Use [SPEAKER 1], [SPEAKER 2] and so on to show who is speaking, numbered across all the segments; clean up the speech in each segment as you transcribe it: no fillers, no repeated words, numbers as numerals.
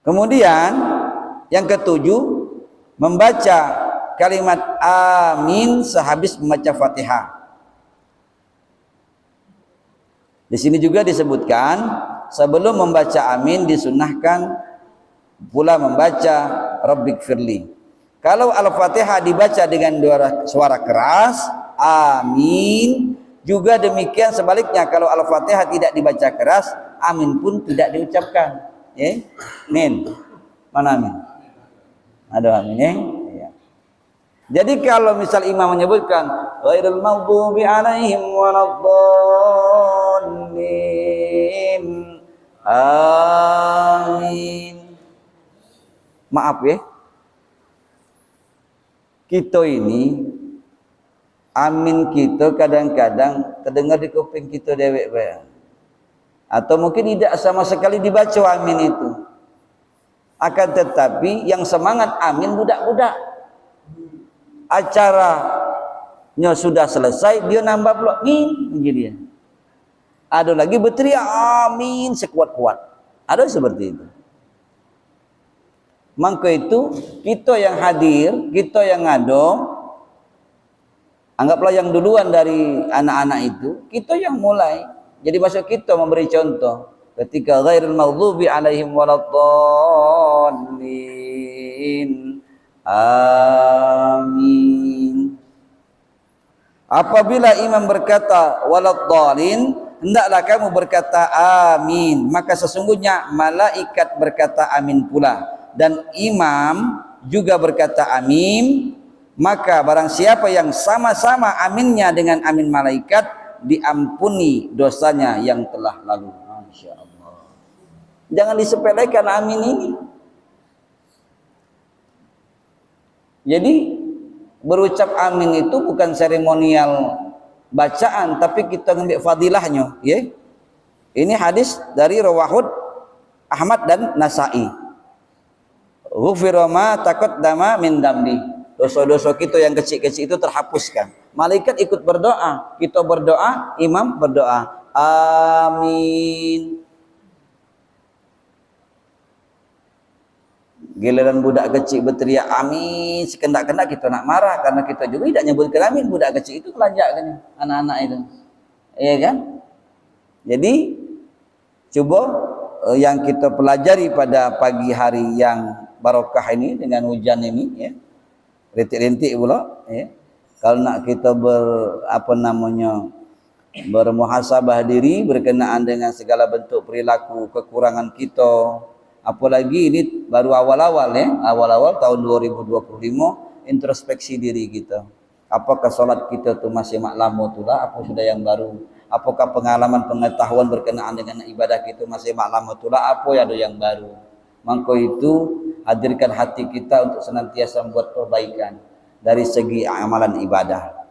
[SPEAKER 1] Kemudian yang ketujuh, membaca kalimat amin sehabis membaca Fatihah. Di sini juga disebutkan sebelum membaca amin disunahkan pula membaca Rabbighfirli. Kalau Al-Fatihah dibaca dengan suara keras, amin. Juga demikian sebaliknya, kalau Al-Fatihah tidak dibaca keras, amin pun tidak diucapkan. Min. Mana amin? Ada amin, ya. Jadi kalau misal imam menyebutkan ghairil maghdubi alaihim waladdallin, amin. Maaf ya, kita ini amin kita kadang-kadang terdengar di kuping kita dewek bayang, atau mungkin tidak sama sekali dibaca amin itu. Akan tetapi yang semangat amin budak-budak, acaranya sudah selesai dia nambah pula amin dia. Ada lagi berteriak amin sekuat-kuat, ada seperti itu. Maka itu kita yang hadir, kita yang ngado, anggaplah yang duluan dari anak-anak itu, kita yang mulai. Jadi maksud kita memberi contoh ketika ghairil maghdubi alaihim waladdallin, amin. Apabila imam berkata waladdallin, hendaklah kamu berkata amin, maka sesungguhnya malaikat berkata amin pula, dan imam juga berkata amin. Maka barang siapa yang sama-sama aminnya dengan amin malaikat, diampuni dosanya yang telah lalu. Masya Allah. Jangan disepelekan amin ini. Jadi berucap amin itu bukan seremonial bacaan, tapi kita ngambil fadilahnya, ya. Ini hadis dari rawahud Ahmad dan Nasa'i. Ghufira ma taqaddama min dambi. Dosa-dosa kita yang kecil-kecil itu terhapuskan. Malaikat ikut berdoa, kita berdoa, imam berdoa. Amin. Giliran budak kecil berteriak amin, sekendak-kendak kita nak marah karena kita juga tidak nyebutkan amin. Budak kecil itu kelanjakkan anak-anak itu. Iya kan? Jadi coba yang kita pelajari pada pagi hari yang barokah ini dengan hujan ini, ya, rintik-rintik pula, ya. Kalau nak kita bermuhasabah diri berkenaan dengan segala bentuk perilaku kekurangan kita, apalagi ini baru awal-awal, ya, awal-awal tahun 2025, introspeksi diri kita. Apakah solat kita tu masih maklamatullah, apa sudah yang baru? Apakah pengalaman pengetahuan berkenaan dengan ibadah kita masih maklamatullah, apa ada yang baru? Maka itu hadirkan hati kita untuk senantiasa membuat perbaikan dari segi amalan ibadah.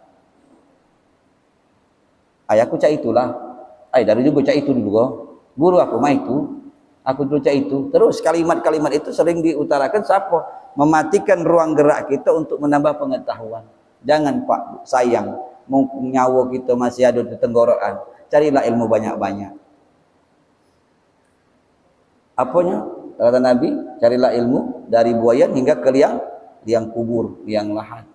[SPEAKER 1] Ayahku cak itulah, dari juga cak itu dulu kok. Guru aku mah itu, aku dulu cak itu. Terus kalimat-kalimat itu sering diutarakan siapa? Mematikan ruang gerak kita untuk menambah pengetahuan. Jangan Pak, sayang, nyawa kita masih ada di tenggorokan. Carilah ilmu banyak-banyak. Apanya? Kata Nabi, carilah ilmu dari buayan hingga ke liang kubur, liang lahat.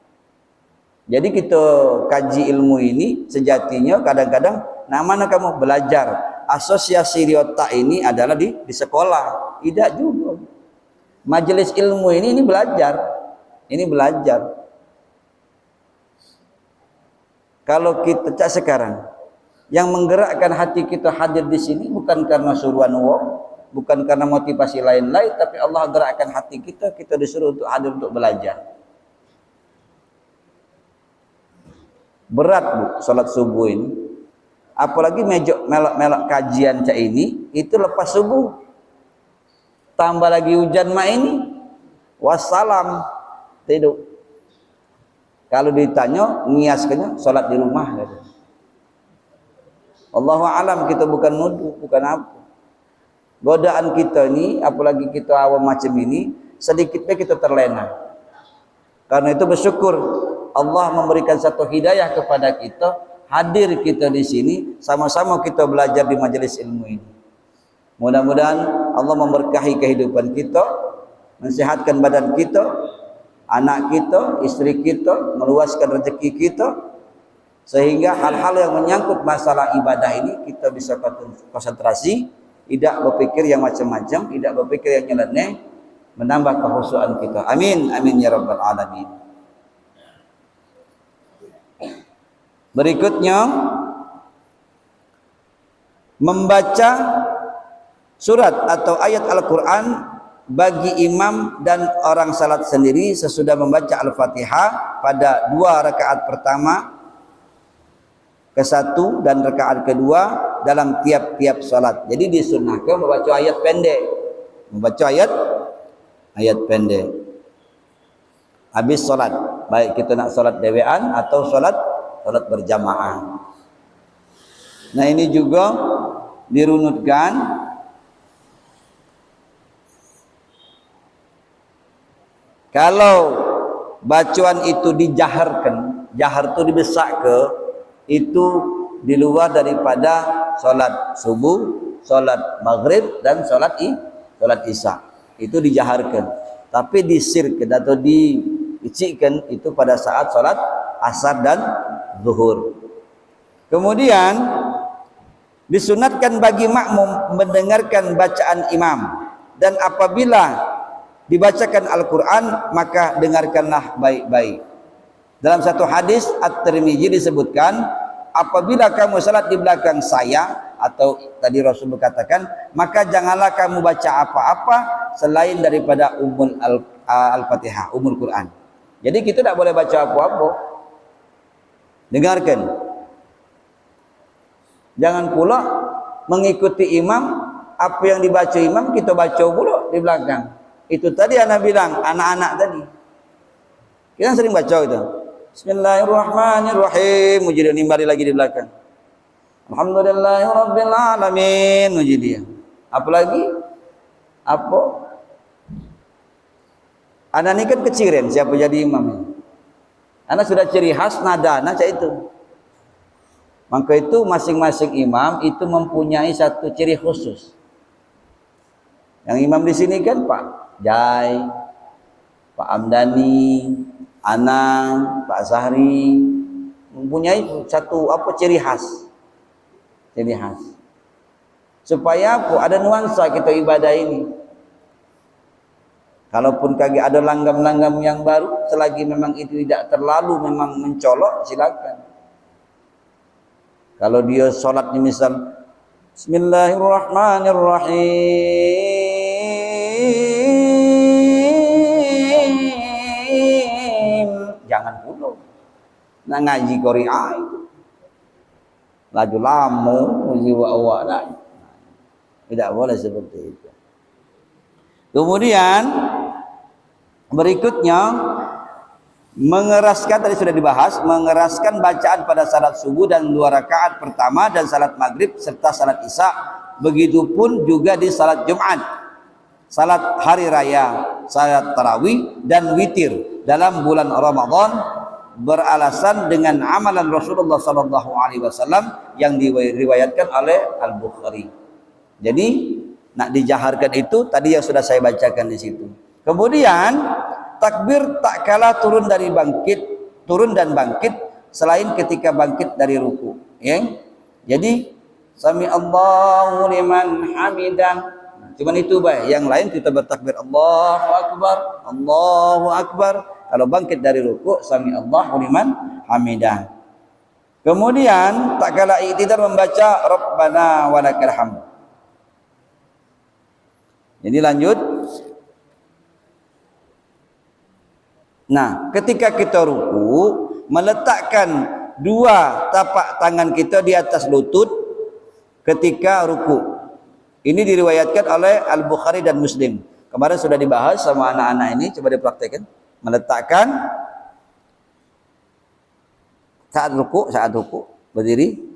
[SPEAKER 1] Jadi kita kaji ilmu ini sejatinya kadang-kadang mana kamu belajar. Asosiasi riota ini adalah di sekolah. Tidak juga. Majelis ilmu ini belajar. Ini belajar. Kalau kita cak sekarang, yang menggerakkan hati kita hadir di sini bukan karena suruhan wong, bukan karena motivasi lain-lain, tapi Allah gerakkan hati kita, kita disuruh untuk hadir untuk belajar. Berat Bu, salat subuh ini. Apalagi melok kajian cak ini, itu lepas subuh. Tambah lagi hujan mak ini, wassalam, tidur. Kalau ditanya, ngiaskannya salat di rumah. Allahu a'lam, kita bukan nuduh, bukan apa. Godaan kita ini, apalagi kita awam macam ini, sedikitnya kita terlena. Karena itu bersyukur Allah memberikan satu hidayah kepada kita, hadir kita di sini, sama-sama kita belajar di majelis ilmu ini. Mudah-mudahan Allah memberkahi kehidupan kita, mensehatkan badan kita, anak kita, istri kita, meluaskan rezeki kita, sehingga hal-hal yang menyangkut masalah ibadah ini kita bisa konsentrasi, tidak berpikir yang macam-macam, tidak berpikir yang nyeleneh, menambah kekhusyuan kita. Amin, amin ya rabbal alamin. Berikutnya, membaca surat atau ayat Al-Quran bagi imam dan orang salat sendiri sesudah membaca Al-Fatihah pada 2 rakaat pertama, ke-1 dan rakaat kedua dalam tiap-tiap salat. Jadi disunnahkan membaca ayat pendek, membaca ayat pendek habis salat, baik kita nak salat dewean atau salat berjamaah. Nah, ini juga dirunutkan kalau bacaan itu dijaharkan, jahar itu dibesak ke, itu di luar daripada salat subuh, salat maghrib dan salat isya. Itu dijaharkan. Tapi disirkan atau diicikkan itu pada saat salat asar dan zuhur. Kemudian disunatkan bagi makmum mendengarkan bacaan imam, dan apabila dibacakan Al-Quran maka dengarkanlah baik-baik. Dalam satu hadis At-Tirmidzi disebutkan, apabila kamu salat di belakang saya, atau tadi Rasul berkatakan, maka janganlah kamu baca apa-apa selain daripada Al-Fatihah, Ummul Quran. Jadi kita tidak boleh baca apa-apa, dengarkan. Jangan pula mengikuti imam, apa yang dibaca imam kita baca pula di belakang. Itu tadi anak bilang, anak-anak tadi kita sering baca itu, Bismillahirrahmanirrahim, muji dia nimbali lagi di belakang, Alhamdulillahirabbil alamin, muji dia. Apalagi apa? Anak ini kan keciren siapa jadi imam ini. Anak sudah ciri khas nada anak itu. Maka itu masing-masing imam itu mempunyai satu ciri khusus. Yang imam di sini kan Pak Jai, Pak Amdani, Anang, Pak Zahri, mempunyai satu ciri khas. Ciri khas. Supaya ada nuansa kita ibadah ini. Kalaupun kagak ada langgam-langgam yang baru, selagi memang itu tidak terlalu memang mencolok, silakan. Kalau dia sholatnya misal Bismillahirrahmanirrahim, jangan pula nak ngaji Qur'an itu laju lamu jiwa awak dah. Tidak boleh seperti itu. Kemudian berikutnya, mengeraskan, tadi sudah dibahas, mengeraskan bacaan pada salat subuh dan 2 rakaat pertama dan salat maghrib serta salat isya. Begitupun juga di salat Jumat, salat hari raya, salat tarawih dan witir dalam bulan Ramadan, beralasan dengan amalan Rasulullah SAW yang diriwayatkan oleh Al-Bukhari. Jadi nak dijaharkan itu tadi yang sudah saya bacakan di situ. Kemudian takbir tak kalah turun dan bangkit selain ketika bangkit dari ruku, ya. Jadi sami Allahu liman hamidah, cuman itu baik. Yang lain kita bertakbir Allahu akbar. Kalau bangkit dari ruku, sami Allahu liman hamidah. Kemudian tak kalah i'tidal membaca Rabbana walakal hamd. Jadi lanjut. Nah, ketika kita ruku, meletakkan 2 tapak tangan kita di atas lutut ketika ruku. Ini diriwayatkan oleh Al-Bukhari dan Muslim. Kemarin sudah dibahas sama anak-anak ini, coba dipraktekkan. Meletakkan saat ruku berdiri,